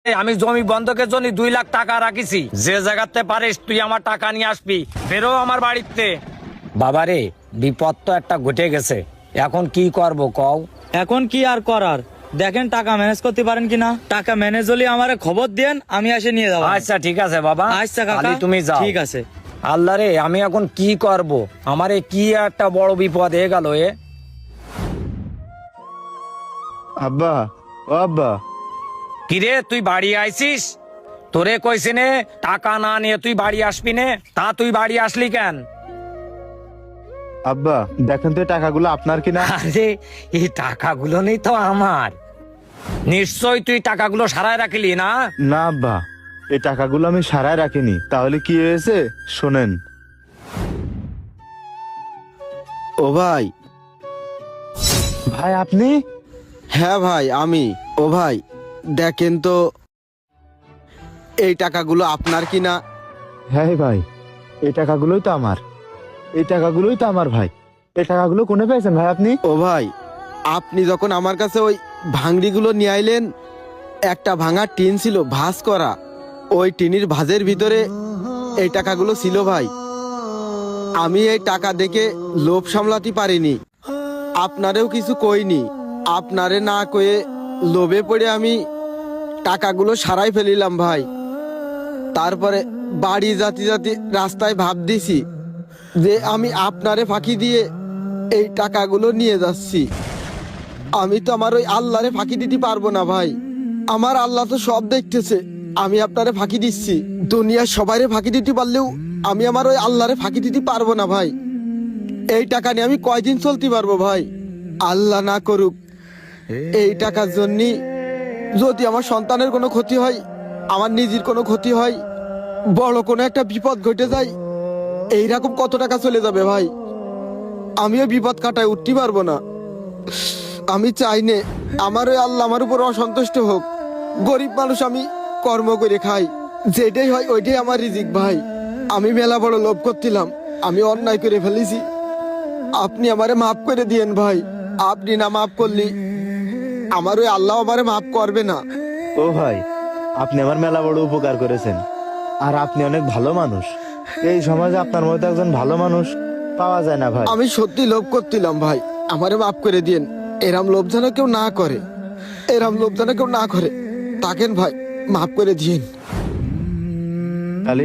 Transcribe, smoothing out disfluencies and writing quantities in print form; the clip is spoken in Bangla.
আমি জমি বন্ধকের জন্য 2 লাখ টাকা রাখিছি, যে জায়গাতে পারিস তুই আমার টাকা নিয়ে আসবি, বেরো আমার বাড়িতে। বাবারে, বিপদ তো একটা ঘটে গেছে, এখন কি করব কও? এখন কি আর করার, দেখেন টাকা ম্যানেজ করতে পারেন কিনা। টাকা ম্যানেজ হলে আমারে খবর দেন, আমি এসে নিয়ে যাবো। আচ্ছা ঠিক আছে বাবা, আচ্ছা কাকা, তাহলে তুমি যাও। ঠিক আছে। আল্লাহ রে, আমি এখন কি করব? আমারে কি একটা বড় বিপদ হয়ে গেল এ। আব্বা, ও আব্বা, কিরে তুই বাড়ি আইছিস? তোরে কইছে নে টাকা না নিয়ে তুই বাড়ি আসবি নে, তা তুই বাড়ি আসলি কেন? আব্বা দেখেন তো এই টাকাগুলো আপনার কিনা? আরে এই টাকাগুলো নেই তো আমার। নিশ্চয় তুই টাকাগুলো সারায় রাখলি না? না আব্বা, এই টাকাগুলো আমি সারায় রাখিনি। তাহলে কি হয়েছে শোনেন। ও ভাই। ভাই আপনি? হ্যাঁ ভাই আমি। ও ভাই দেখেন তো এই টাকাগুলো আপনার কিনা। হ্যাঁ ভাই, এই টাকাগুলোই তো আমার, এই টাকাগুলোই তো আমার ভাই। এই টাকাগুলো কোনে পেয়েছেন ভাই আপনি? ও ভাই, আপনি যখন আমার কাছে ওই ভাঙড়িগুলো নিয়ে আইলেন, একটা ভাঙা টিন ছিল ভাঁজ করা, ওই টিনের ভাঁজের ভিতরে এই টাকাগুলো ছিল ভাই। আমি এই টাকা দেখে লোভ সামলাতে পারিনি, আপনারেও কিছু কইনি। আপনারে না কয়ে লোভে পড়ে আমি টাকাগুলো সারাই ফেলিলাম ভাই। তারপরে বাড়ি যাতে যাতে রাস্তায় ভাব দিছি যে আমি আপনারে ফাঁকি দিয়ে এই টাকাগুলো নিয়ে যাচ্ছি। আমি তো আমার ওই আল্লাহরে ফাঁকি দিতে পারবো না ভাই। আমার আল্লাহ তো সব দেখতেছে, আমি আপনারে ফাঁকি দিচ্ছি। দুনিয়ার সবাইরে ফাঁকি দিতে পারলেও আমি আমার ওই আল্লাহরে ফাঁকি দিতে পারবো না ভাই। এই টাকা নিয়ে আমি কয়দিন চলতে পারবো ভাই? আল্লাহ না করুক এই টাকার জন্য যদি আমার সন্তানের কোনো ক্ষতি হয়, আমার নিজের কোনো ক্ষতি হয়, বড় কোনো একটা বিপদ ঘটে যায়, এইরকম কত টাকা চলে যাবে ভাই? আমিও বিপদ কাটায় উঠতে পারবো না। আমি চাই নে আমার ওই আল্লাহ আমার উপর অসন্তুষ্ট হোক। গরিব মানুষ, আমি কর্ম করে খাই, যেটাই হয় ওইটাই আমার রিজিক ভাই। আমি মেলা বড় লোভ করছিলাম, আমি অন্যায় করে ফেলেছি। আপনি আমারে মাফ করে দিয়েন ভাই। আপনি না মাফ করলি আমার ওই আল্লাহ আমারে মাফ করবে না। ও ভাই, আপনি আমার মেলা বড় উপকার করেছেন, আর আপনি অনেক ভালো মানুষ। এই সমাজে আপনার মতো একজন ভালো মানুষ পাওয়া যায় না ভাই। আমি সত্যি লোভ করছিলাম ভাই, আমারে মাফ করে দিয়েন। এরাম লোভ যেন কেউ না করে, এরাম লোভ যেন কেউ না করে। থাকেন ভাই, মাফ করে দিয়েন। তাহলে